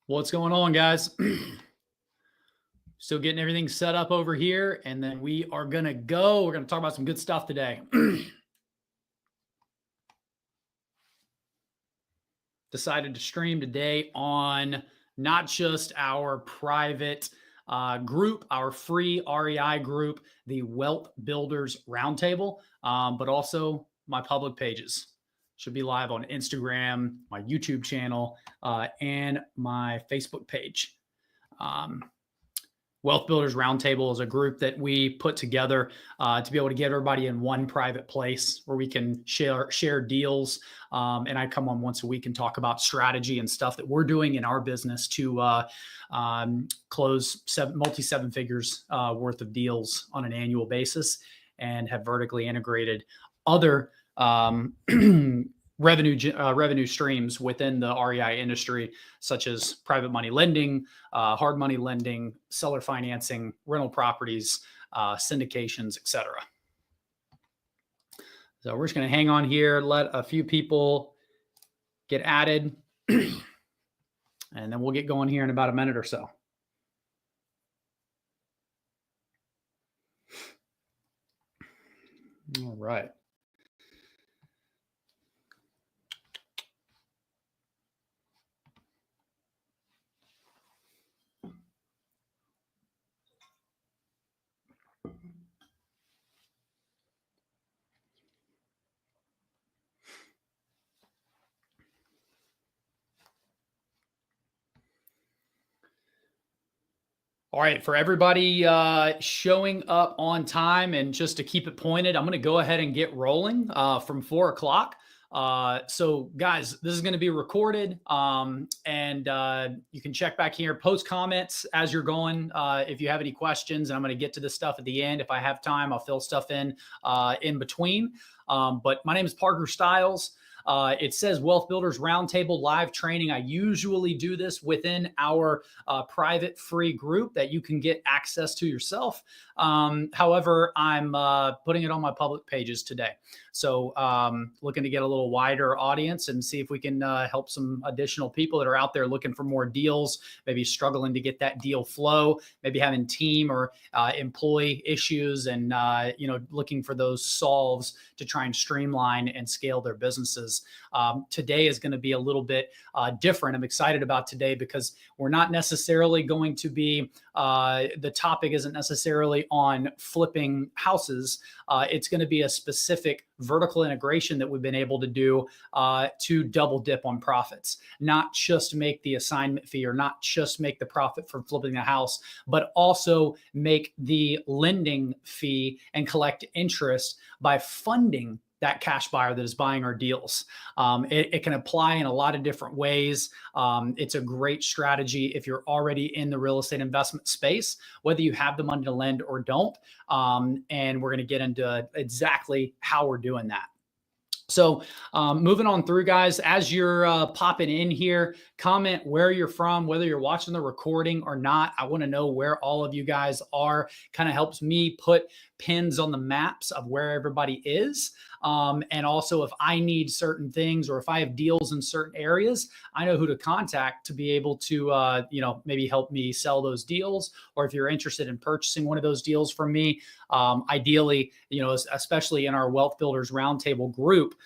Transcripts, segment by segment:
What's going on, guys? Still getting everything set up over here, and then we are going to go. We're going to talk about some good stuff today. Decided to stream today on not just our private group, our free REI group, the Wealth Builders Roundtable, but also my public pages. Should be live on Instagram, my YouTube channel, and my Facebook page. Wealth Builders Roundtable is a group that we put together to be able to get everybody in one private place where we can share deals. And I come on once a week and talk about strategy and stuff that we're doing in our business to close multi seven figures worth of deals on an annual basis, and have vertically integrated other revenue streams within the REI industry, such as private money lending, hard money lending, seller financing, rental properties, syndications, etc. So we're just going to hang on here, let a few people get added, and then we'll get going here in about a minute or so. All right. All right, for everybody showing up on time, and just to keep it pointed, I'm going to go ahead and get rolling from 4 o'clock. So guys, this is going to be recorded, and you can check back here, post comments as you're going if you have any questions, and I'm going to get to this stuff at the end. If I have time, I'll fill stuff in between. But my name is Parker Stiles. It says Wealth Builders Roundtable live training. I usually do this within our private free group that you can get access to yourself. However, I'm putting it on my public pages today. So looking to get a little wider audience and see if we can help some additional people that are out there looking for more deals, maybe struggling to get that deal flow, maybe having team or employee issues, and looking for those solves to try and streamline and scale their businesses. Today is going to be a little bit different. I'm excited about today because we're not necessarily going to be, the topic isn't necessarily on flipping houses. It's going to be a specific vertical integration that we've been able to do to double dip on profits, not just make the assignment fee or not just make the profit from flipping the house, but also make the lending fee and collect interest by funding that cash buyer that is buying our deals. It can apply in a lot of different ways. It's a great strategy if you're already in the real estate investment space, whether you have the money to lend or don't. And we're going to get into exactly how we're doing that. So moving on through, guys, as you're popping in here, comment where you're from, whether you're watching the recording or not. I want to know where all of you guys are. Kind of helps me put pins on the maps of where everybody is. And also, if I need certain things or if I have deals in certain areas, I know who to contact to be able to, maybe help me sell those deals. Or if you're interested in purchasing one of those deals from me, ideally, especially in our Wealth Builders Roundtable group,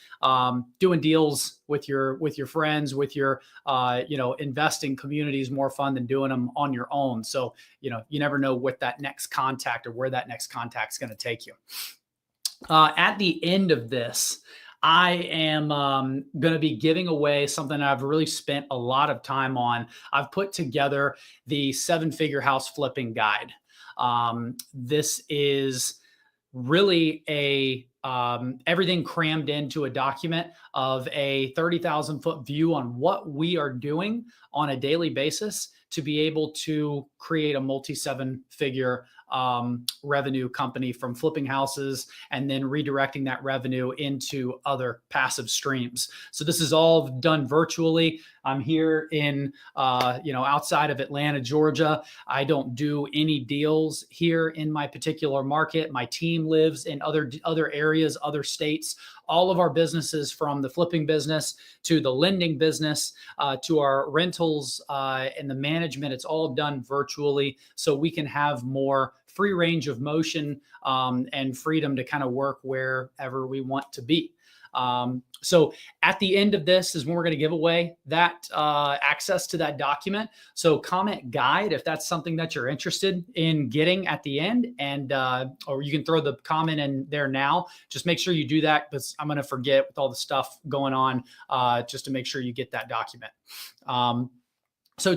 doing deals with your friends, with your, investing community is more fun than doing them on your own. So, you never know what that next contact or where that next contact is going to take you. At the end of this, I am going to be giving away something I've really spent a lot of time on. I've put together the 7-figure house flipping guide. This is really everything crammed into a document of a 30,000 foot view on what we are doing on a daily basis to be able to create a multi 7-figure revenue company from flipping houses and then redirecting that revenue into other passive streams. So this is all done virtually. I'm here in, outside of Atlanta, Georgia. I don't do any deals here in my particular market. My team lives in other areas, other states. All of our businesses, from the flipping business to the lending business to our rentals and the management, it's all done virtually, so we can have more free range of motion and freedom to kind of work wherever we want to be. So at the end of this is when we're going to give away that access to that document. So comment guide if that's something that you're interested in getting at the end, and or you can throw the comment in there now. Just make sure you do that, because I'm going to forget with all the stuff going on, just to make sure you get that document. So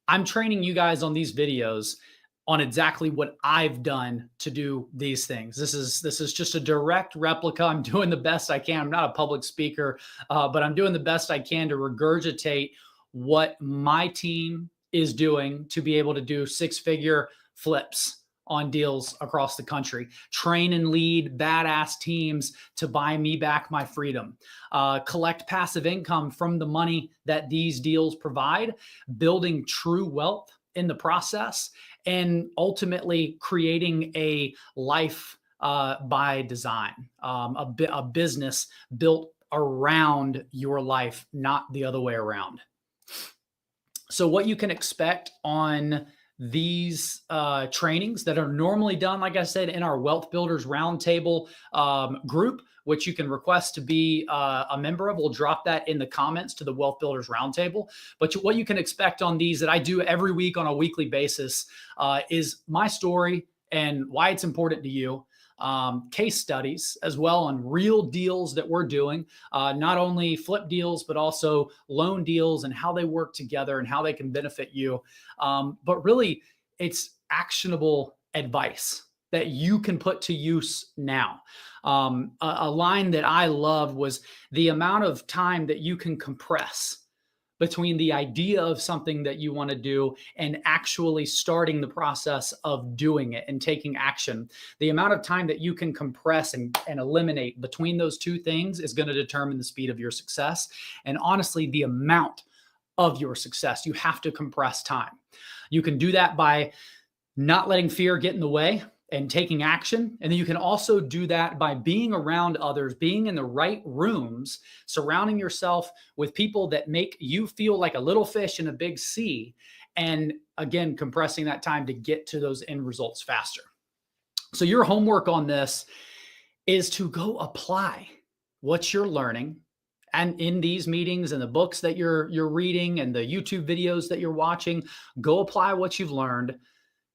I'm training you guys on these videos on exactly what I've done to do these things. This is just a direct replica. I'm doing the best I can. I'm not a public speaker, but I'm doing the best I can to regurgitate what my team is doing to be able to do six-figure flips on deals across the country, train and lead badass teams to buy me back my freedom, collect passive income from the money that these deals provide, building true wealth in the process, and ultimately creating a life by design, a business built around your life, not the other way around. So what you can expect on these trainings that are normally done, like I said, in our Wealth Builders Roundtable group, which you can request to be a member of. We'll drop that in the comments to the Wealth Builders Roundtable. But what you can expect on these that I do every week on a weekly basis is my story and why it's important to you. Case studies as well on real deals that we're doing, not only flip deals, but also loan deals and how they work together and how they can benefit you. But really, it's actionable advice that you can put to use now. A line that I loved was the amount of time that you can compress between the idea of something that you want to do and actually starting the process of doing it and taking action. The amount of time that you can compress and eliminate between those two things is going to determine the speed of your success. And honestly, the amount of your success, you have to compress time. You can do that by not letting fear get in the way and taking action. And then you can also do that by being around others, being in the right rooms, surrounding yourself with people that make you feel like a little fish in a big sea. And again, compressing that time to get to those end results faster. So your homework on this is to go apply what you're learning and in these meetings and the books that you're reading and the YouTube videos that you're watching. Go apply what you've learned.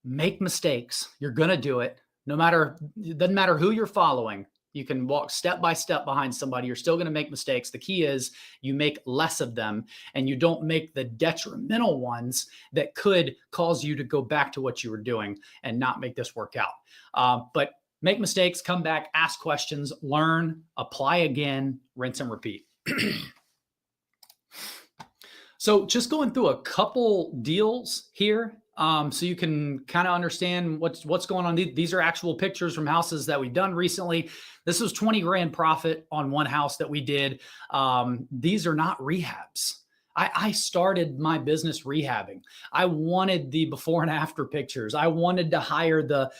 Make mistakes. You're going to do it. It doesn't matter who you're following. You can walk step by step behind somebody. You're still going to make mistakes. The key is you make less of them and you don't make the detrimental ones that could cause you to go back to what you were doing and not make this work out. But make mistakes, come back, ask questions, learn, apply again, rinse and repeat. So just going through a couple deals here, so you can kind of understand what's going on. These are actual pictures from houses that we've done recently. This was 20 grand profit on one house that we did. These are not rehabs. I started my business rehabbing. I wanted the before and after pictures. I wanted to hire the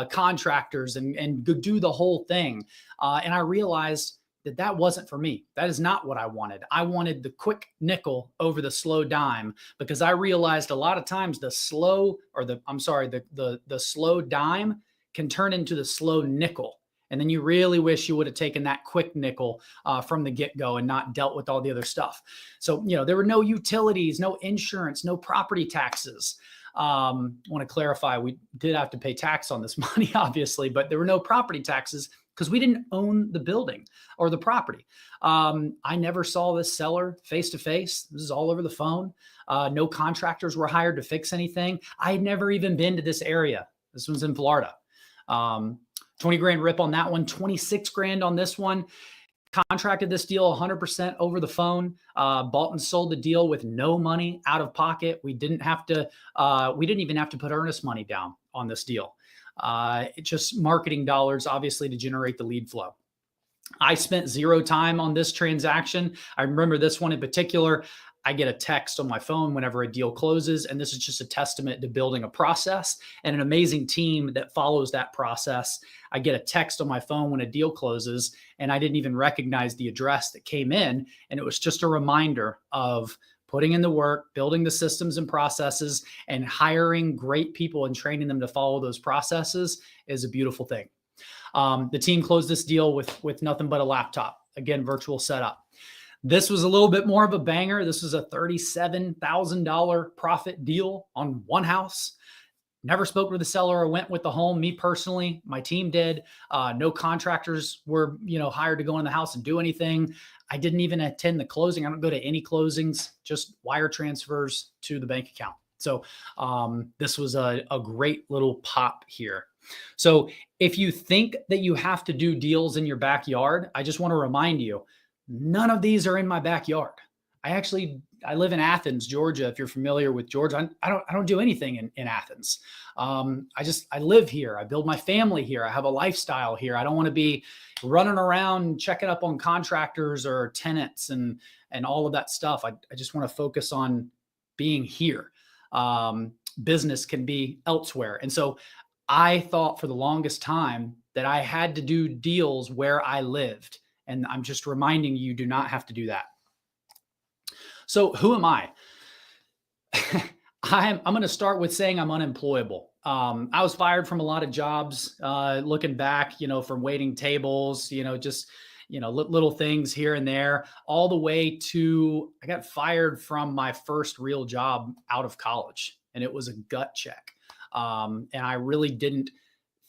contractors and do the whole thing. And I realized that wasn't for me. That is not what I wanted. I wanted the quick nickel over the slow dime, because I realized a lot of times the slow dime can turn into the slow nickel. And then you really wish you would have taken that quick nickel from the get-go and not dealt with all the other stuff. So, there were no utilities, no insurance, no property taxes. I want to clarify, we did have to pay tax on this money, obviously, but there were no property taxes because we didn't own the building or the property. I never saw this seller face to face. This is all over the phone. No contractors were hired to fix anything. I had never even been to this area. This one's in Florida. 20 grand rip on that one, 26 grand on this one. Contracted this deal 100% over the phone, bought and sold the deal with no money out of pocket. We didn't even have to put earnest money down on this deal. It's just marketing dollars, obviously, to generate the lead flow. I spent zero time on this transaction. I remember this one in particular. I get a text on my phone whenever a deal closes. And this is just a testament to building a process and an amazing team that follows that process. I get a text on my phone when a deal closes, and I didn't even recognize the address that came in. And it was just a reminder of putting in the work, building the systems and processes, and hiring great people and training them to follow those processes is a beautiful thing. The team closed this deal with nothing but a laptop. Again, virtual setup. This was a little bit more of a banger. This was a $37,000 profit deal on one house. Never spoke with the seller or went with the home. Me personally, my team did. No contractors were, hired to go in the house and do anything. I didn't even attend the closing. I don't go to any closings, just wire transfers to the bank account. So this was a great little pop here. So if you think that you have to do deals in your backyard, I just want to remind you, none of these are in my backyard. I live in Athens, Georgia. If you're familiar with Georgia, I don't do anything in Athens. I live here. I build my family here. I have a lifestyle here. I don't want to be running around checking up on contractors or tenants and all of that stuff. I just want to focus on being here. Business can be elsewhere. And so I thought for the longest time that I had to do deals where I lived. And I'm just reminding you, do not have to do that. So who am I? I'm going to start with saying I'm unemployable. I was fired from a lot of jobs, looking back, from waiting tables, little things here and there, all the way to I got fired from my first real job out of college. And it was a gut check. And I really didn't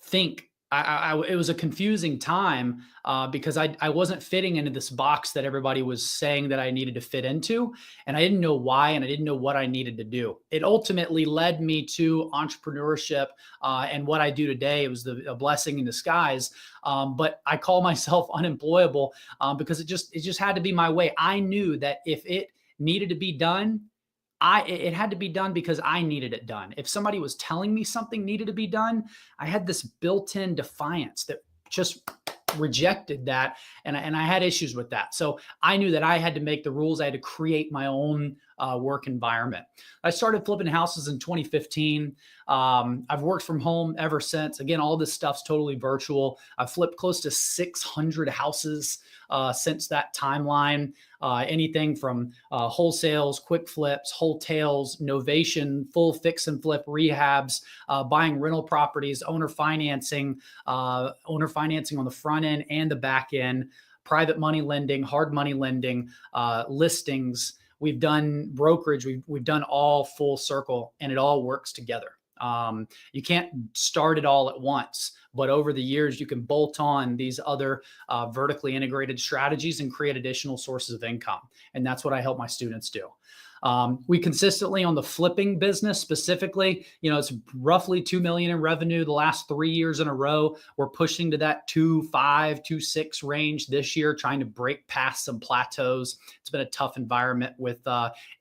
think it was a confusing time because I wasn't fitting into this box that everybody was saying that I needed to fit into. And I didn't know why, and I didn't know what I needed to do. It ultimately led me to entrepreneurship and what I do today. It was a blessing in disguise. But I call myself unemployable because it just had to be my way. I knew that if it needed to be done, it had to be done because I needed it done. If somebody was telling me something needed to be done, I had this built-in defiance that just rejected that. And I had issues with that. So I knew that I had to make the rules. I had to create my own work environment. I started flipping houses in 2015. I've worked from home ever since. Again, all this stuff's totally virtual. I've flipped close to 600 houses since that timeline. Anything from wholesales, quick flips, wholetails, novation, full fix and flip rehabs, buying rental properties, owner financing on the front end and the back end, private money lending, hard money lending, listings. We've done brokerage. We've done all full circle, and it all works together. You can't start it all at once, but over the years, you can bolt on these other vertically integrated strategies and create additional sources of income. And that's what I help my students do. We consistently on the flipping business specifically, it's roughly 2 million in revenue the last 3 years in a row. We're pushing to that 2.5, 2.6 range this year, trying to break past some plateaus. It's been a tough environment with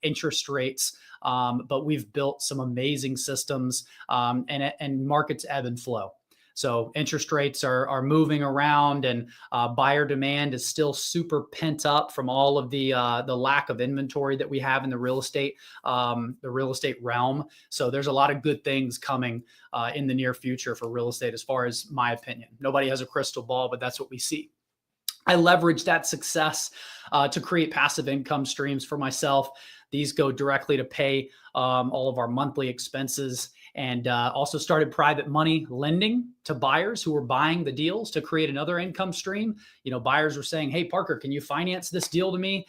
interest rates. But we've built some amazing systems and markets ebb and flow. So interest rates are moving around, and buyer demand is still super pent up from all of the lack of inventory that we have in the real estate realm. So there's a lot of good things coming in the near future for real estate, as far as my opinion. Nobody has a crystal ball, but that's what we see. I leverage that success to create passive income streams for myself. These go directly to pay all of our monthly expenses, and also started private money lending to buyers who were buying the deals to create another income stream. Buyers were saying, "Hey, Parker, can you finance this deal to me?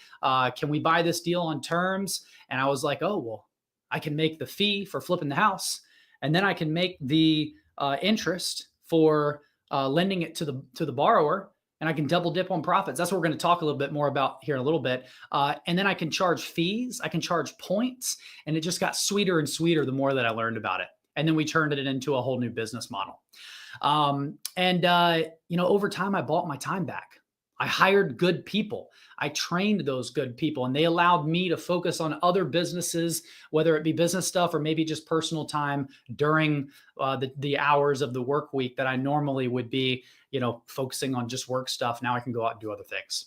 Can we buy this deal on terms?" And I was like, "Oh, well, I can make the fee for flipping the house, and then I can make the interest for lending it to the borrower. And I can double dip on profits." That's what we're going to talk a little bit more about here in a little bit. And then I can charge fees. I can charge points. And it just got sweeter and sweeter the more that I learned about it. And then we turned it into a whole new business model. Over time, I bought my time back. I hired good people. I trained those good people, and they allowed me to focus on other businesses, whether it be business stuff or maybe just personal time during the hours of the work week that I normally would be, focusing on just work stuff. Now I can go out and do other things.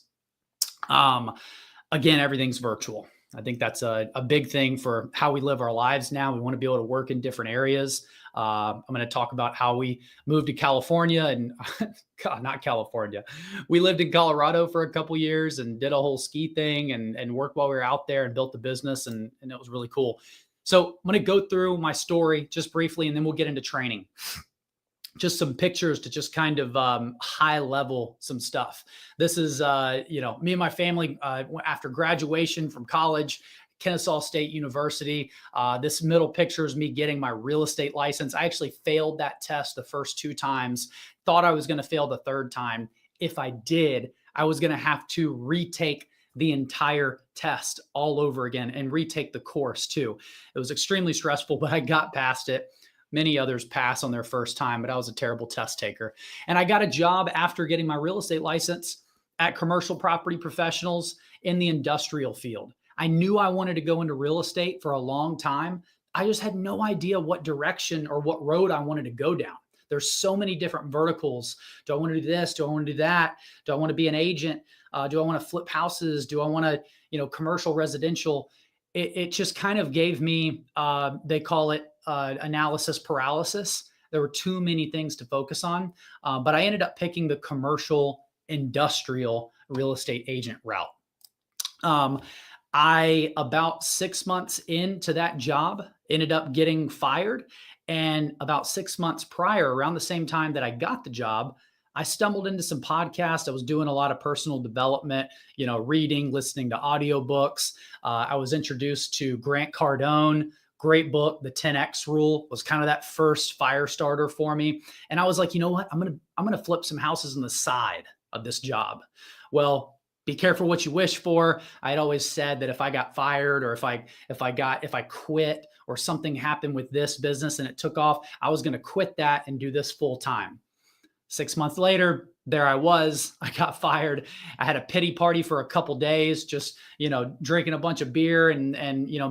Again, everything's virtual. I think that's a big thing for how we live our lives now. We want to be able to work in different areas. I'm going to talk about how we moved to California and God, not California. We lived in Colorado for a couple years and did a whole ski thing and worked while we were out there and built the business. And it was really cool. So I'm going to go through my story just briefly, and then we'll get into training. Just some pictures to just kind of high level some stuff. This is, me and my family after graduation from college, Kennesaw State University. This middle picture is me getting my real estate license. I actually failed that test the first 2 times, thought I was going to fail the 3rd time. If I did, I was going to have to retake the entire test all over again and retake the course too. It was extremely stressful, but I got past it. Many others pass on their first time, but I was a terrible test taker. And I got a job after getting my real estate license at Commercial Property Professionals in the industrial field. I knew I wanted to go into real estate for a long time. I just had no idea what direction or what road I wanted to go down. There's so many different verticals. Do I want to do this? Do I want to do that? Do I want to be an agent? Do I want to flip houses? Do I want to, commercial, residential? It just kind of gave me, they call it analysis paralysis. There were too many things to focus on, but I ended up picking the commercial industrial real estate agent route. I, about 6 months into that job, ended up getting fired. And about 6 months prior, around the same time that I got the job, I stumbled into some podcasts. I was doing a lot of personal development, reading, listening to audiobooks. I was introduced to Grant Cardone. Great book. The 10X rule was kind of that first fire starter for me. And I was like, you know what? I'm going to flip some houses on the side of this job. Well, be careful what you wish for. I'd always said that if I got fired or if I quit or something happened with this business and it took off, I was going to quit that and do this full time. 6 months later, there I was. I got fired. I had a pity party for a couple days, just, drinking a bunch of beer and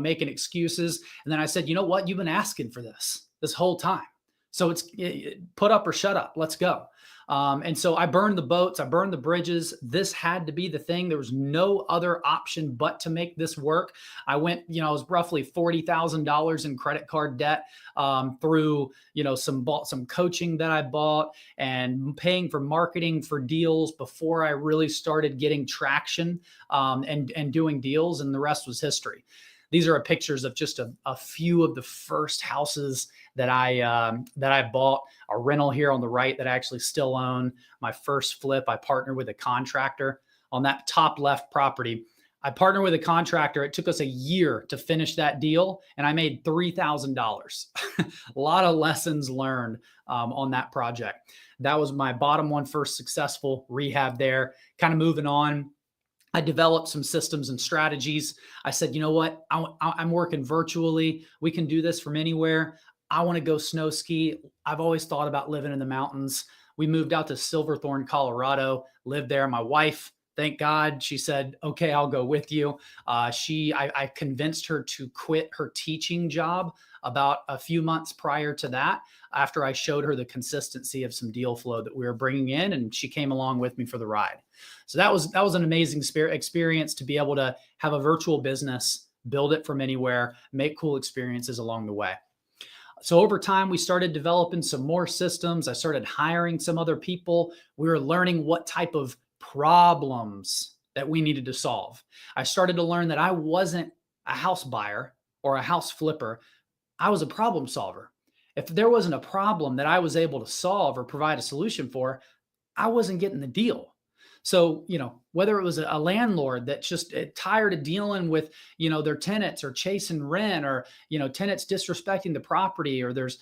making excuses. And then I said, you know what? You've been asking for this whole time. So it's put up or shut up. Let's go. And so I burned the boats. I burned the bridges. This had to be the thing. There was no other option but to make this work. I went, I was roughly $40,000 in credit card debt through, some coaching that I bought and paying for marketing for deals before I really started getting traction and doing deals. And the rest was history. These are pictures of just a few of the first houses that I bought. A rental here on the right that I actually still own. My first flip, I partnered with a contractor on that top left property. I partnered with a contractor. It took us a year to finish that deal, and I made $3,000. A lot of lessons learned on that project. That was my bottom one, first successful rehab there. Kind of moving on. I developed some systems and strategies. I said, you know what? I'm working virtually. We can do this from anywhere. I want to go snow ski. I've always thought about living in the mountains. We moved out to Silverthorne, Colorado, lived there. My wife, thank God, she said, okay, I'll go with you. I convinced her to quit her teaching job about a few months prior to that, after I showed her the consistency of some deal flow that we were bringing in, and she came along with me for the ride. So that was an amazing experience to be able to have a virtual business, build it from anywhere, make cool experiences along the way. So over time, we started developing some more systems. I started hiring some other people. We were learning what type of problems that we needed to solve. I started to learn that I wasn't a house buyer or a house flipper. I was a problem solver. If there wasn't a problem that I was able to solve or provide a solution for, I wasn't getting the deal. So, whether it was a landlord that's just tired of dealing with, their tenants or chasing rent, or, tenants disrespecting the property, or there's,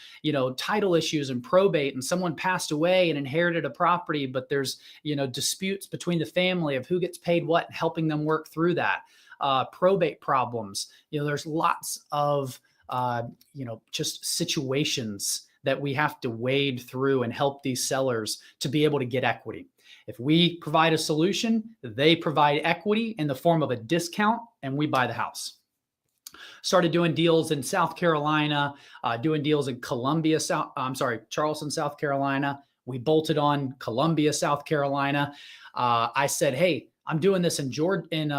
title issues and probate, and someone passed away and inherited a property, but there's, disputes between the family of who gets paid what, and helping them work through that. Probate problems, there's lots of, just situations that we have to wade through and help these sellers to be able to get equity. If we provide a solution, they provide equity in the form of a discount, and we buy the house. Started doing deals in South Carolina, doing deals in Charleston, South Carolina. We bolted on Columbia, South Carolina. I said, hey, I'm doing this in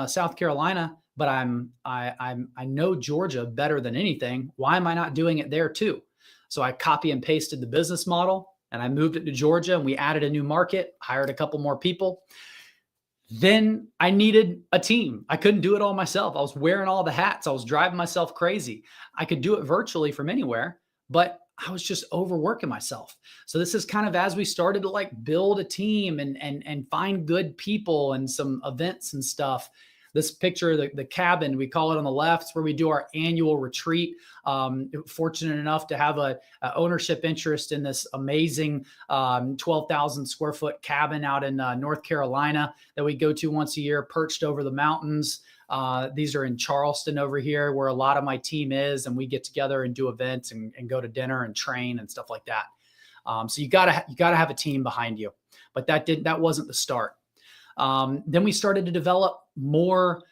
South Carolina, but I know Georgia better than anything. Why am I not doing it there too? So I copy and pasted the business model and I moved it to Georgia, and we added a new market, hired a couple more people. Then I needed a team. I couldn't do it all myself. I was wearing all the hats. I was driving myself crazy. I could do it virtually from anywhere, but I was just overworking myself. So this is kind of as we started to like build a team and find good people and some events and stuff. This picture, the cabin, we call it on the left, is where we do our annual retreat. Fortunate enough to have a ownership interest in this amazing 12,000 square foot cabin out in North Carolina that we go to once a year, perched over the mountains. These are in Charleston over here, where a lot of my team is, and we get together and do events and go to dinner and train and stuff like that. So you gotta have a team behind you, but that wasn't the start. Then we started to develop more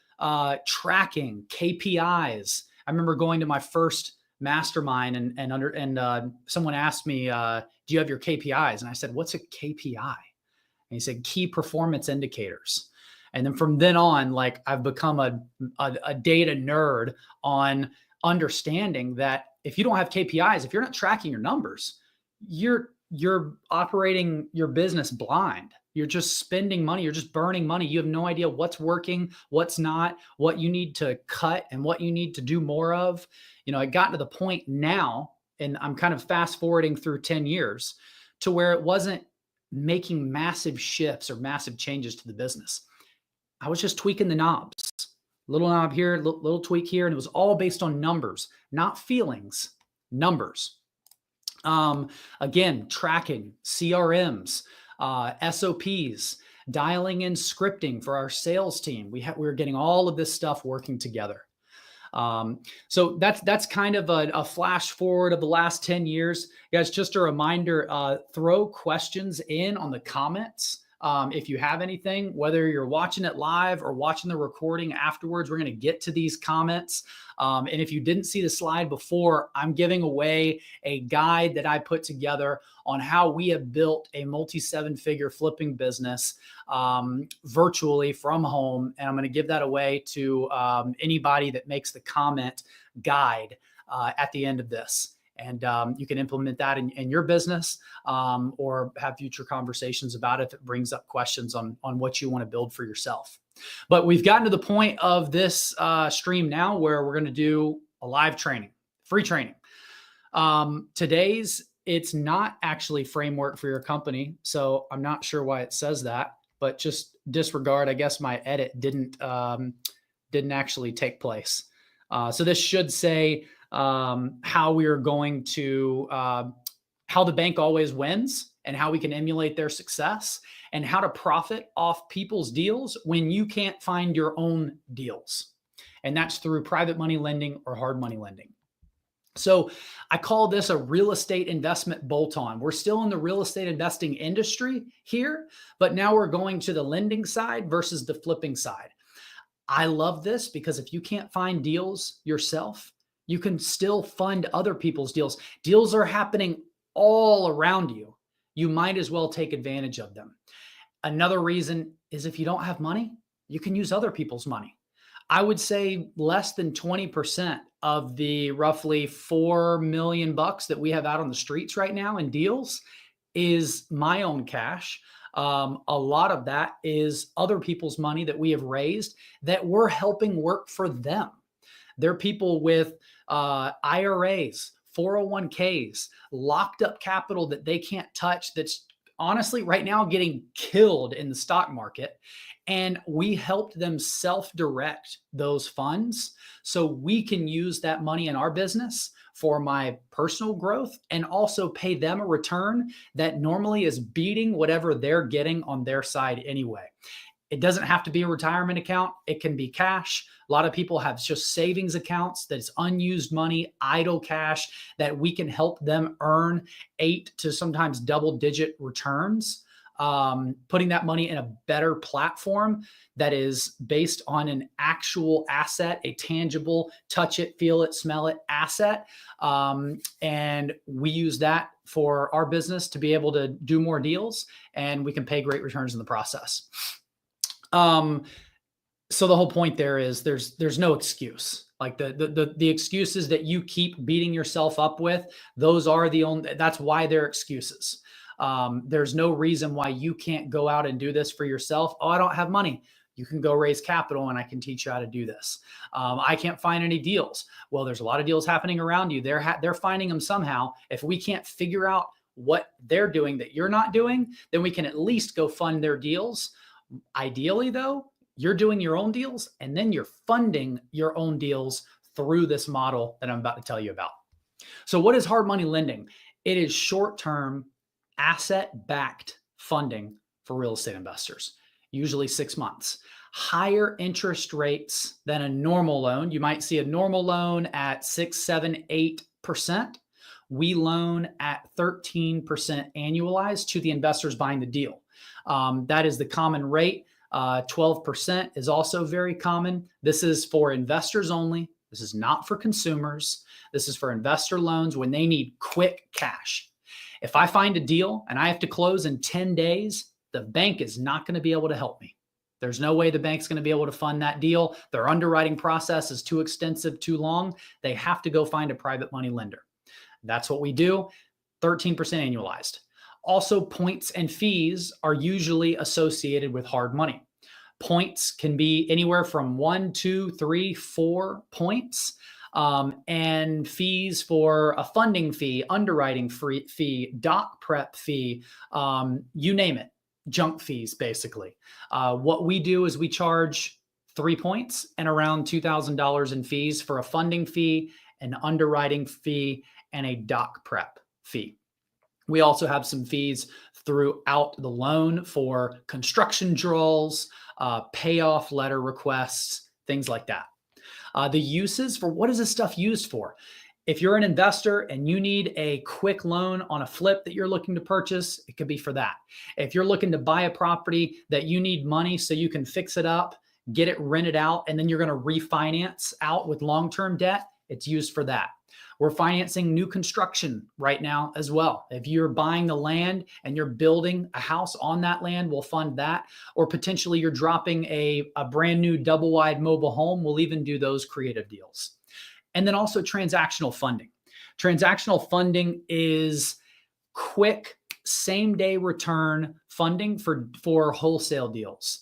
tracking KPIs. I remember going to my first mastermind and someone asked me, do you have your KPIs? And I said, what's a KPI? And he said, key performance indicators. And then from then on, like, I've become a data nerd on understanding that if you don't have KPIs, if you're not tracking your numbers, you're operating your business blind. You're just spending money. You're just burning money. You have no idea what's working, what's not, what you need to cut and what you need to do more of. You know, I got to the point now, and I'm kind of fast forwarding through 10 years to where it wasn't making massive shifts or massive changes to the business. I was just tweaking the knobs, little knob here, little tweak here. And it was all based on numbers, not feelings, numbers. Again, tracking, CRMs, SOPs, dialing in scripting for our sales team. We were getting all of this stuff working together. So that's kind of a flash forward of the last 10 years. Guys, just a reminder, throw questions in on the comments. If you have anything, whether you're watching it live or watching the recording afterwards, we're going to get to these comments. And if you didn't see the slide before, I'm giving away a guide that I put together on how we have built a multi-7-figure flipping business virtually from home. And I'm going to give that away to anybody that makes the comment guide at the end of this. And you can implement that in your business or have future conversations about it if it brings up questions on what you want to build for yourself. But we've gotten to the point of this stream now where we're going to do a live training, free training. Today's, it's not actually framework for your company. So I'm not sure why it says that, but just disregard. I guess my edit didn't actually take place. So this should say how we are going to, how the bank always wins and how we can emulate their success and how to profit off people's deals when you can't find your own deals. And that's through private money lending or hard money lending. So I call this a real estate investment bolt-on. We're still in the real estate investing industry here, but now we're going to the lending side versus the flipping side. I love this because if you can't find deals yourself, you can still fund other people's deals. Deals are happening all around you. You might as well take advantage of them. Another reason is if you don't have money, you can use other people's money. I would say less than 20% of the roughly $4 million that we have out on the streets right now in deals is my own cash. A lot of that is other people's money that we have raised that we're helping work for them. They're people with IRAs, 401ks, locked up capital that they can't touch. That's honestly right now getting killed in the stock market. And we helped them self-direct those funds so we can use that money in our business for my personal growth and also pay them a return that normally is beating whatever they're getting on their side anyway. It doesn't have to be a retirement account. It can be cash. A lot of people have just savings accounts that's unused money, idle cash that we can help them earn 8 to sometimes double-digit returns. putting that money in a better platform that is based on an actual asset, a tangible, touch it, feel it, smell it asset. And we use that for our business to be able to do more deals, and we can pay great returns in the process. So the whole point there is there's no excuse. Like the excuses that you keep beating yourself up with, that's why they're excuses. There's no reason why you can't go out and do this for yourself. Oh, I don't have money. You can go raise capital and I can teach you how to do this. I can't find any deals. Well, there's a lot of deals happening around you. They're finding them somehow. If we can't figure out what they're doing that you're not doing, then we can at least go fund their deals. Ideally though, you're doing your own deals and then you're funding your own deals through this model that I'm about to tell you about. So what is hard money lending? It is short-term asset-backed funding for real estate investors, usually 6 months. Higher interest rates than a normal loan. You might see a normal loan at 6, 7, 8%. We loan at 13% annualized to the investors buying the deal. That is the common rate. 12% is also very common. This is for investors only. This is not for consumers. This is for investor loans when they need quick cash. If I find a deal and I have to close in 10 days, the bank is not going to be able to help me. There's no way the bank's going to be able to fund that deal. Their underwriting process is too extensive, too long. They have to go find a private money lender. That's what we do. 13% annualized. Also, points and fees are usually associated with hard money. Points can be anywhere from 1, 2, 3, 4 points. And fees for a funding fee, underwriting fee, doc prep fee, you name it, junk fees, basically. What we do is we charge 3 points and around $2,000 in fees for a funding fee, an underwriting fee, and a doc prep fee. We also have some fees throughout the loan for construction draws, payoff letter requests, things like that. The uses for what is this stuff used for? If you're an investor and you need a quick loan on a flip that you're looking to purchase, it could be for that. If you're looking to buy a property that you need money so you can fix it up, get it rented out, and then you're going to refinance out with long-term debt, it's used for that. We're financing new construction right now as well. If you're buying the land and you're building a house on that land, we'll fund that. Or potentially you're dropping a brand new double wide mobile home, we'll even do those creative deals. And then also transactional funding. Transactional funding is quick, same day return funding for wholesale deals.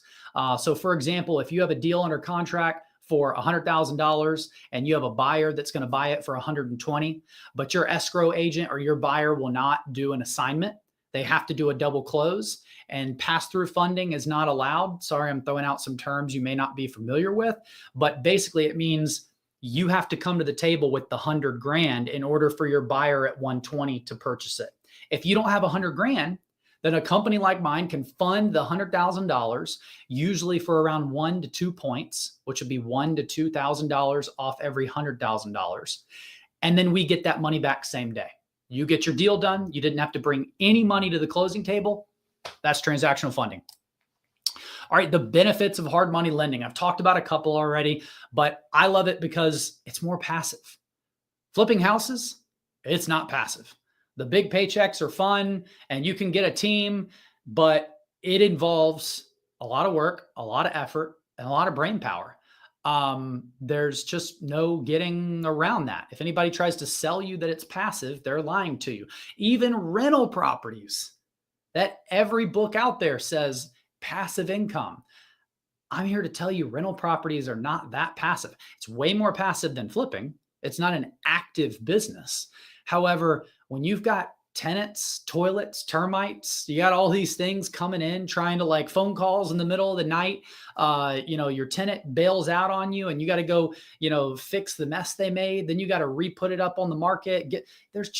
So for example, if you have a deal under contract for $100,000 and you have a buyer that's going to buy it for $120,000, but your escrow agent or your buyer will not do an assignment. They have to do a double close, and pass-through funding is not allowed. Sorry, I'm throwing out some terms you may not be familiar with, but basically it means you have to come to the table with the $100,000 in order for your buyer at $120,000 to purchase it. If you don't have $100,000, then a company like mine can fund the $100,000, usually for around 1 to 2 points, which would be $1,000 to $2,000 off every $100,000. And then we get that money back same day. You get your deal done. You didn't have to bring any money to the closing table. That's transactional funding. All right, the benefits of hard money lending. I've talked about a couple already, but I love it because it's more passive. Flipping houses, it's not passive. The big paychecks are fun and you can get a team, but it involves a lot of work, a lot of effort, and a lot of brain power. There's just no getting around that. If anybody tries to sell you that it's passive, they're lying to you. Even rental properties, that every book out there says passive income. I'm here to tell you rental properties are not that passive. It's way more passive than flipping. It's not an active business. However, when you've got tenants, toilets, termites, you got all these things coming in, trying to like phone calls in the middle of the night, your tenant bails out on you and you got to go, fix the mess they made. Then you got to re-put it up on the market. There's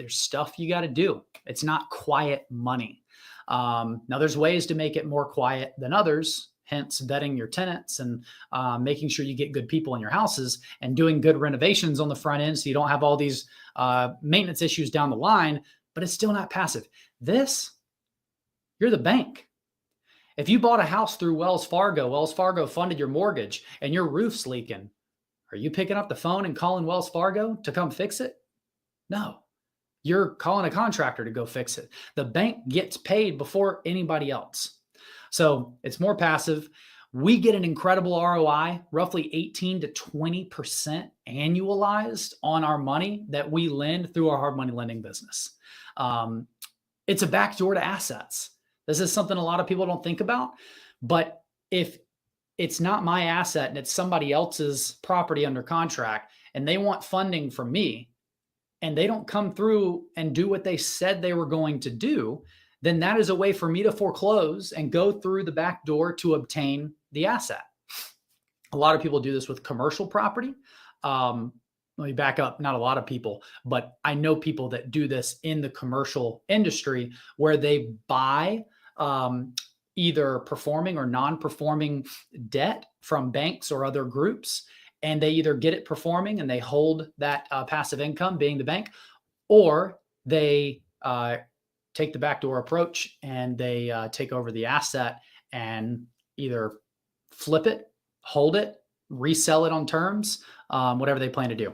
stuff you got to do. It's not quiet money. Now there's ways to make it more quiet than others, hence vetting your tenants and making sure you get good people in your houses and doing good renovations on the front end so you don't have all these maintenance issues down the line, but it's still not passive. This You're the bank. If you bought a house through Wells Fargo funded your mortgage, and your roof's leaking, are you picking up the phone and calling Wells Fargo to come fix it? No. You're calling a contractor to go fix it. The bank gets paid before anybody else. So it's more passive. We get an incredible ROI, roughly 18 to 20% annualized on our money that we lend through our hard money lending business. It's a backdoor to assets. This is something a lot of people don't think about, but if it's not my asset and it's somebody else's property under contract and they want funding from me, and they don't come through and do what they said they were going to do, then that is a way for me to foreclose and go through the back door to obtain the asset. A lot of people do this with commercial property. Let me back up. Not a lot of people, but I know people that do this in the commercial industry where they buy either performing or non-performing debt from banks or other groups. And they either get it performing and they hold that passive income, being the bank, or they take the backdoor approach and they take over the asset and either flip it, hold it, resell it on terms, whatever they plan to do.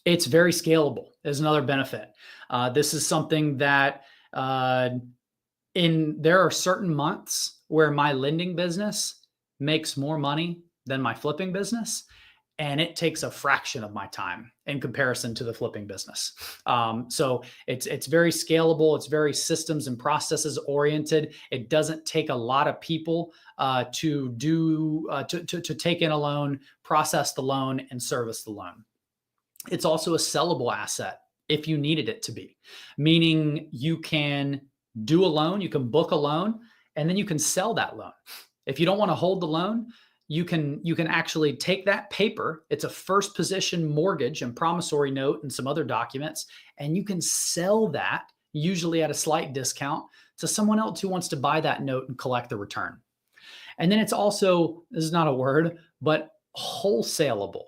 It's very scalable is another benefit. This is something that there are certain months where my lending business makes more money than my flipping business. And it takes a fraction of my time in comparison to the flipping business. So it's very scalable. It's very systems and processes oriented. It doesn't take a lot of people to take in a loan, process the loan, and service the loan. It's also a sellable asset if you needed it to be, meaning you can do a loan, you can book a loan, and then you can sell that loan. If you don't want to hold the loan, you can actually take that paper. It's a first position mortgage and promissory note and some other documents, and you can sell that usually at a slight discount to someone else who wants to buy that note and collect the return. And then it's also, this is not a word, but wholesalable,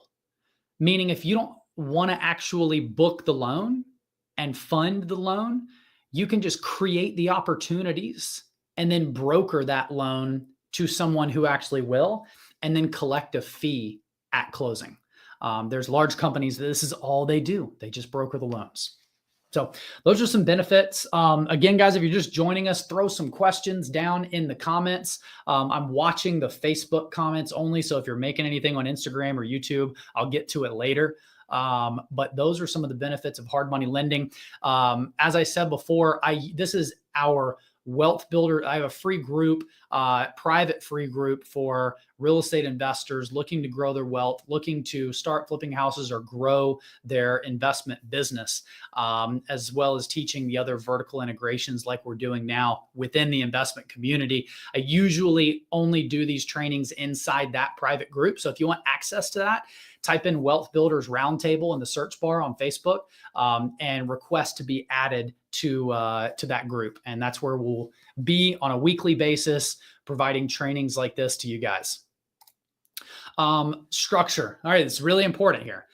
meaning if you don't want to actually book the loan and fund the loan, you can just create the opportunities and then broker that loan to someone who actually will, and then collect a fee at closing. There's large companies that this is all they do. They just broker the loans. So those are some benefits. Again, guys, if you're just joining us, throw some questions down in the comments. I'm watching the Facebook comments only. So if you're making anything on Instagram or YouTube, I'll get to it later. But those are some of the benefits of hard money lending. As I said before, this is our wealth builder. I have a free group, private free group for real estate investors looking to grow their wealth, looking to start flipping houses or grow their investment business, as well as teaching the other vertical integrations like we're doing now within the investment community. I usually only do these trainings inside that private group. So if you want access to that, type in Wealth Builders Roundtable in the search bar on Facebook and request to be added to that group. And that's where we'll be on a weekly basis, providing trainings like this to you guys. Structure. All right, it's really important here.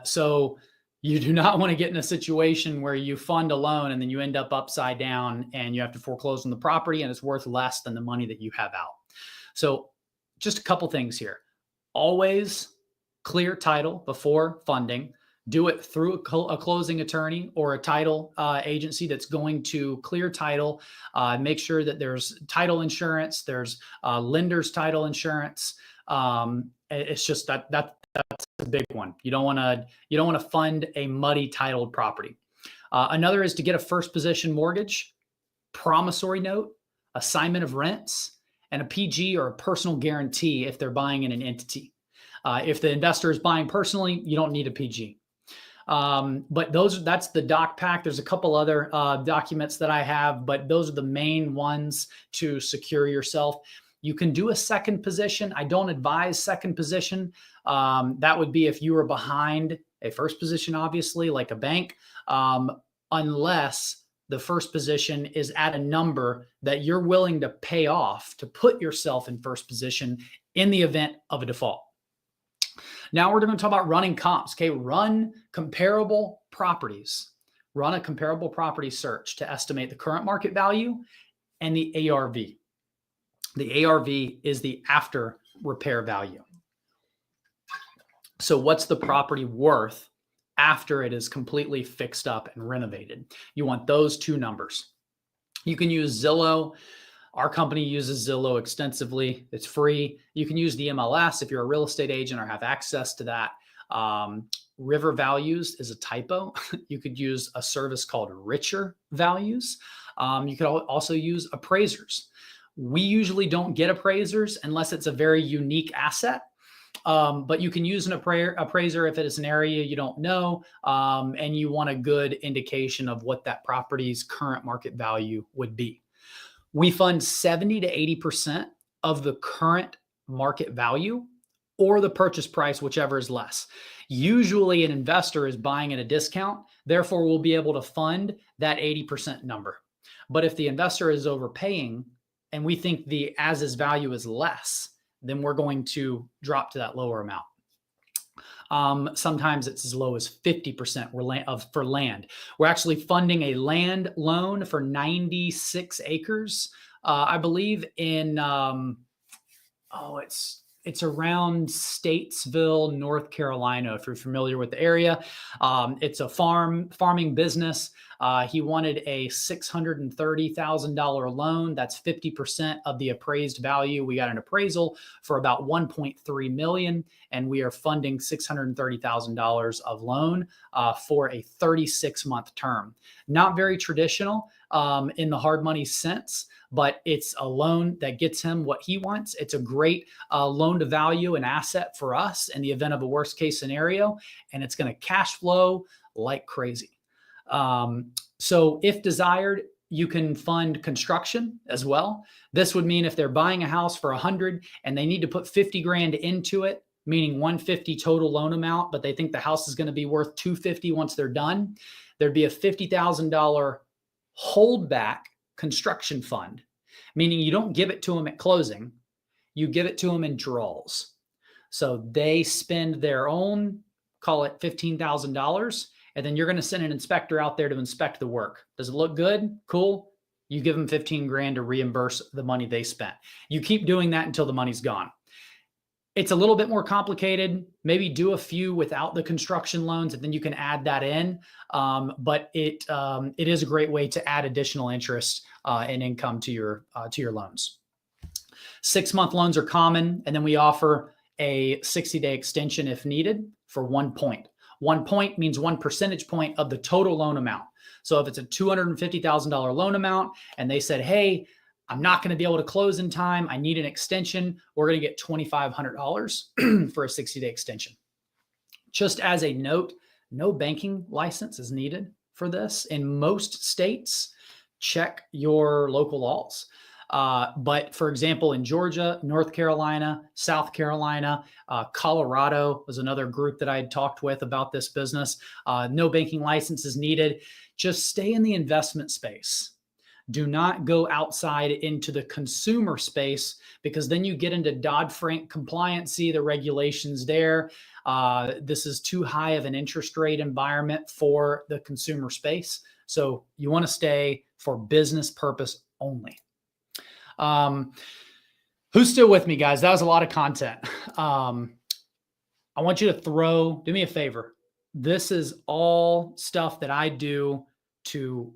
So you do not want to get in a situation where you fund a loan and then you end up upside down and you have to foreclose on the property and it's worth less than the money that you have out. So just a couple things here. Always clear title before funding. Do it through a closing attorney or a title agency that's going to clear title. Make sure that there's title insurance, there's lender's title insurance. It's just that's a big one. You don't want to fund a muddy titled property. Another is to get a first position mortgage, promissory note, assignment of rents, and a PG or a personal guarantee if they're buying in an entity. If the investor is buying personally, you don't need a PG. But that's the doc pack. There's a couple other documents that I have, but those are the main ones to secure yourself. You can do a second position. I don't advise second position. That would be if you were behind a first position, obviously, like a bank, unless the first position is at a number that you're willing to pay off to put yourself in first position in the event of a default. Now we're going to talk about running comps. Okay, run comparable properties. Run a comparable property search to estimate the current market value and the ARV. The ARV is the after repair value. So what's the property worth after it is completely fixed up and renovated? You want those two numbers. You can use Zillow. Our company uses Zillow extensively. It's free. You can use the MLS if you're a real estate agent or have access to that. River Values is a typo. You could use a service called Richer Values. You could also use appraisers. We usually don't get appraisers unless it's a very unique asset. But you can use an appraiser if it is an area you don't know, and you want a good indication of what that property's current market value would be. We fund 70 to 80% of the current market value or the purchase price, whichever is less. Usually an investor is buying at a discount, therefore we'll be able to fund that 80% number. But if the investor is overpaying and we think the as-is value is less, then we're going to drop to that lower amount. Sometimes it's as low as 50% for land. We're actually funding a land loan for 96 acres, I believe in, it's around Statesville, North Carolina, if you're familiar with the area. It's a farming business. He wanted a $630,000 loan. That's 50% of the appraised value. We got an appraisal for about 1.3 million, and we are funding $630,000 of loan for a 36-month term. Not very traditional in the hard money sense, but it's a loan that gets him what he wants. It's a great loan to value and asset for us in the event of a worst case scenario, and it's going to cash flow like crazy. So if desired, you can fund construction as well. This would mean if they're buying a house for 100 and they need to put 50 grand into it, meaning 150 total loan amount, but they think the house is going to be worth 250 once they're done, there'd be a $50,000 holdback construction fund, meaning you don't give it to them at closing, you give it to them in draws. So they spend their own, call it $15,000, and then you're going to send an inspector out there to inspect the work. Does it look good? Cool. You give them 15 grand to reimburse the money they spent. You keep doing that until the money's gone. It's a little bit more complicated. Maybe do a few without the construction loans, and then you can add that in. But it is a great way to add additional interest and income to your loans. 6-month loans are common, and then we offer a 60-day extension if needed for 1 point. 1 point means 1 percentage point of the total loan amount. So if it's a $250,000 loan amount and they said, hey, I'm not going to be able to close in time, I need an extension, we're going to get $2,500 for a 60-day extension. Just as a note, no banking license is needed for this. In most states, check your local laws. But for example, in Georgia, North Carolina, South Carolina, Colorado was another group that I had talked with about this business. No banking license is needed. Just stay in the investment space. Do not go outside into the consumer space, because then you get into Dodd-Frank compliancy, the regulations there. This is too high of an interest rate environment for the consumer space. So you want to stay for business purpose only. Who's still with me, guys? That was a lot of content. I want you to do me a favor. This is all stuff that I do to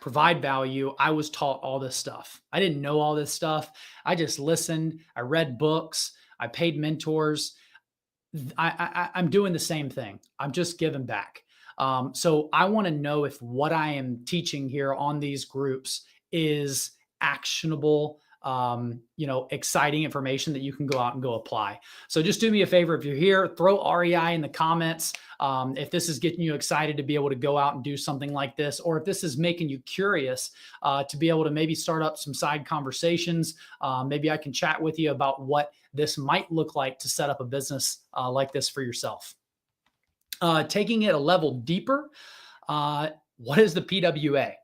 provide value. I was taught all this stuff. I didn't know all this stuff. I just listened. I read books. I paid mentors. I'm doing the same thing. I'm just giving back. So I want to know if what I am teaching here on these groups is actionable, exciting information that you can go out and go apply. So just do me a favor. If you're here, throw REI in the comments. If this is getting you excited to be able to go out and do something like this, or if this is making you curious to be able to maybe start up some side conversations, maybe I can chat with you about what this might look like to set up a business like this for yourself. Taking it a level deeper, what is the PWA?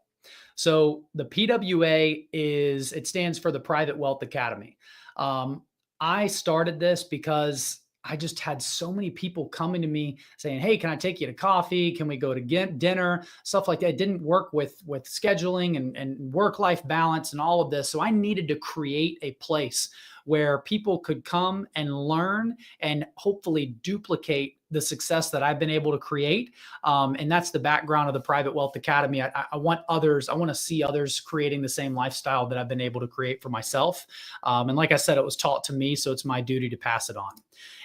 So the PWA it stands for the Private Wealth Academy. I started this because I just had so many people coming to me saying, "Hey, can I take you to coffee? Can we go to get dinner?" Stuff like that. It didn't work with scheduling and work-life balance and all of this. So I needed to create a place where people could come and learn and hopefully duplicate the success that I've been able to create. And that's the background of the Private Wealth Academy. I want others, I want to see others creating the same lifestyle that I've been able to create for myself. And like I said, it was taught to me, so it's my duty to pass it on.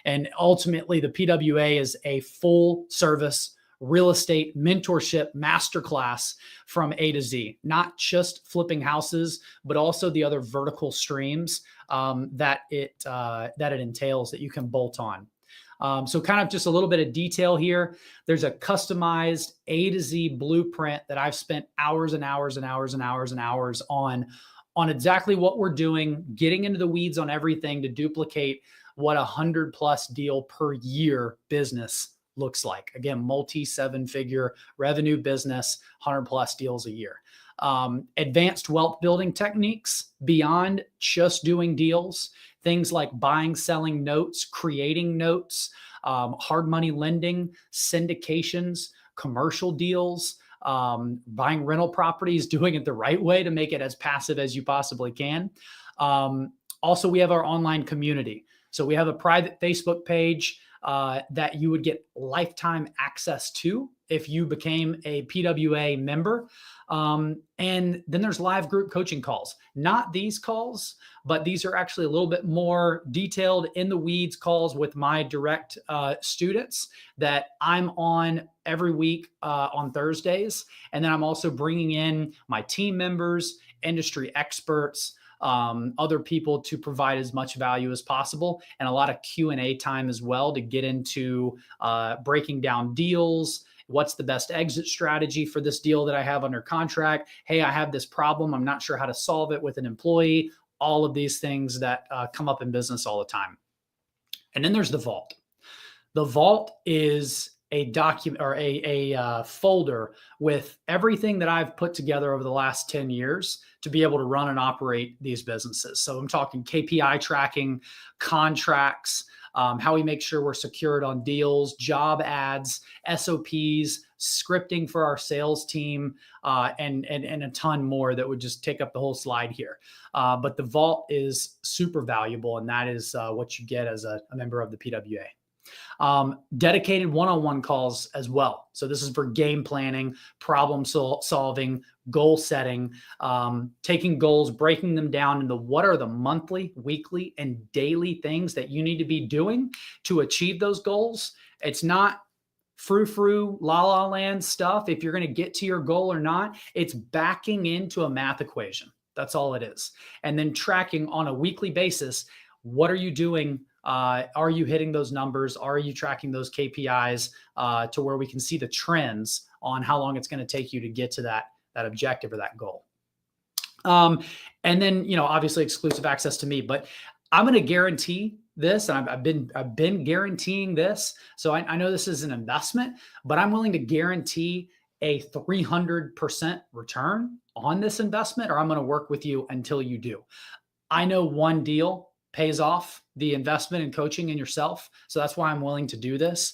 And ultimately, the PWA is a full service real estate mentorship masterclass from A to Z, not just flipping houses, but also the other vertical streams that it entails that you can bolt on. So kind of just a little bit of detail here. There's a customized A to Z blueprint that I've spent hours and hours and hours and hours and hours on exactly what we're doing, getting into the weeds on everything to duplicate what 100+ deal per year business looks like. Again, multi 7-figure revenue business, 100+ deals a year. Advanced wealth building techniques beyond just doing deals, things like buying, selling notes, creating notes, hard money lending, syndications, commercial deals, buying rental properties, doing it the right way to make it as passive as you possibly can. Also, we have our online community. So we have a private Facebook page that you would get lifetime access to if you became a PWA member. And then there's live group coaching calls, not these calls, but these are actually a little bit more detailed in the weeds calls with my direct students that I'm on every week on Thursdays. And then I'm also bringing in my team members, industry experts, other people to provide as much value as possible, and a lot of Q&A time as well to get into breaking down deals. What's the best exit strategy for this deal that I have under contract? Hey, I have this problem. I'm not sure how to solve it with an employee. All of these things that come up in business all the time. And then there's the vault. The vault is a document or a folder with everything that I've put together over the last 10 years to be able to run and operate these businesses. So I'm talking KPI tracking, contracts, how we make sure we're secured on deals, job ads, SOPs, scripting for our sales team, and a ton more that would just take up the whole slide here. But the vault is super valuable, and that is what you get as a member of the PWA. Dedicated one-on-one calls as well. So this is for game planning, problem solving, goal setting, taking goals, breaking them down into what are the monthly, weekly, and daily things that you need to be doing to achieve those goals. It's not frou-frou, la-la land stuff. If you're going to get to your goal or not, it's backing into a math equation. That's all it is. And then tracking on a weekly basis, what are you doing? Are you hitting those numbers? Are you tracking those KPIs to where we can see the trends on how long it's going to take you to get to that objective or that goal? And then, obviously exclusive access to me, but I'm going to guarantee this, and I've been guaranteeing this. So I know this is an investment, but I'm willing to guarantee a 300% return on this investment, or I'm going to work with you until you do. I know one deal pays off the investment in coaching in yourself. So that's why I'm willing to do this.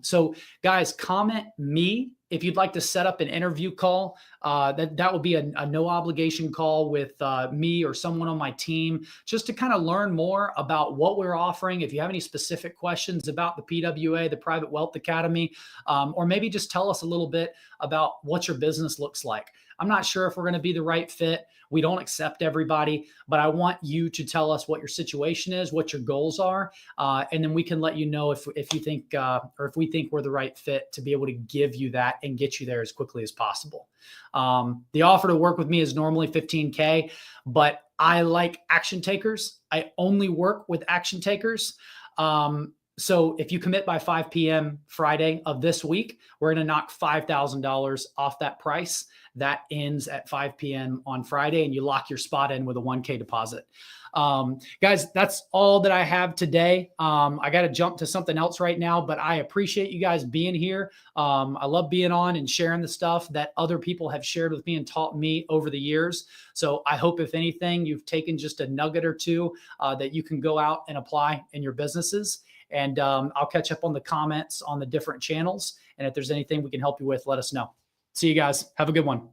So guys, comment me if you'd like to set up an interview call. That will be a no obligation call with me or someone on my team, just to kind of learn more about what we're offering. If you have any specific questions about the PWA, the Private Wealth Academy, or maybe just tell us a little bit about what your business looks like. I'm not sure if we're going to be the right fit. We don't accept everybody, but I want you to tell us what your situation is, what your goals are, and then we can let you know if you think or if we think we're the right fit to be able to give you that and get you there as quickly as possible. The offer to work with me is normally $15K, but I like action takers. I only work with action takers. So if you commit by 5 p.m. Friday of this week, we're going to knock $5,000 off that price. That ends at 5 p.m. on Friday, and you lock your spot in with a $1K deposit. Guys, that's all that I have today. I got to jump to something else right now, but I appreciate you guys being here. I love being on and sharing the stuff that other people have shared with me and taught me over the years. So I hope, if anything, you've taken just a nugget or two that you can go out and apply in your businesses. And I'll catch up on the comments on the different channels. And if there's anything we can help you with, let us know. See you guys. Have a good one.